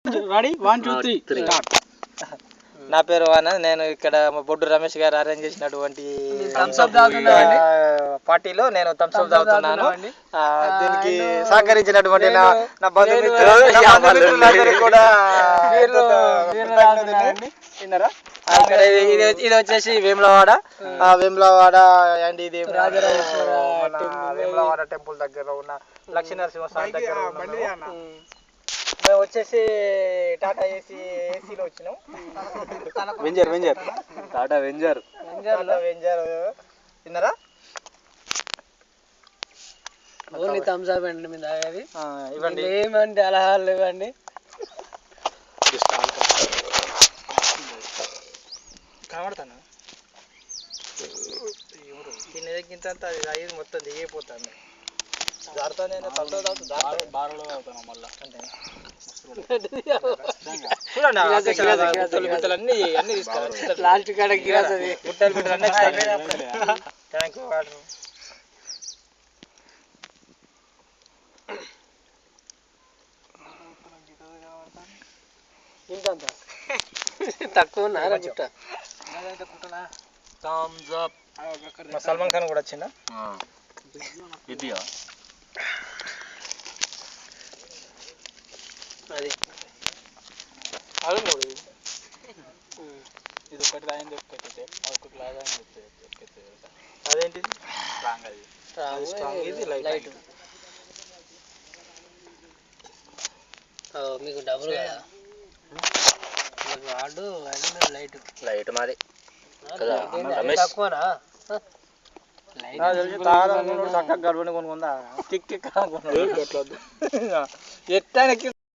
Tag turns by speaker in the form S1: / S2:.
S1: Ready 1 2 3 start. నా పేరు ఆనంద్. నేను ఇక్కడ బొడ్డు రమేష్ గారు అరేంజ్ చేసినటువంటి పార్టీలో నేను థమ్స్అప్ తాగుతున్నాను. దీనికి సహకరించినటువంటి నా బంధుమిత్రులందరూ కూడా విన్నారా. ఇక్కడ ఇది వచ్చేసి వేములవాడ అండ్ ఇది వేములవాడ టెంపుల్ దగ్గర ఉన్న లక్ష్మీ నరసింహస్వామి దగ్గర. మేము వచ్చేసి టాటా ఏసీలో వచ్చినాం. టాటా వెంజర్ తిన్నారా. ఓన్లీ థమ్స్ అప్ అండి మీద ఇవ్వండి. ఏమంటే అలా ఇవ్వండి. కనబడతాను తినేదగ్గింత అది అయ్యేది మొత్తం దిగిపోతాను. జాగ్రత్త. నేను బారులో అవుతాను మళ్ళీ. చూడండి అన్ని తీసుకోవాలి. లాస్ట్ కాడ గుట్టలు బిట్టలు థ్యాంక్ యూ. వాటర్ తక్కువ సల్మాన్ ఖాన్ కూడా వచ్చిందా. అది ఇది ఒకటి రాయింది ఒక్కొక్కటి లాగా అదేంటిది స్ట్రాంగ్ ఇది లైట్. మీకు డబుల్ వాడు లైట్ మాది తక్కువనా. చక్కగా గడపని కొనుక్కుందా కిక్ ఎట్లా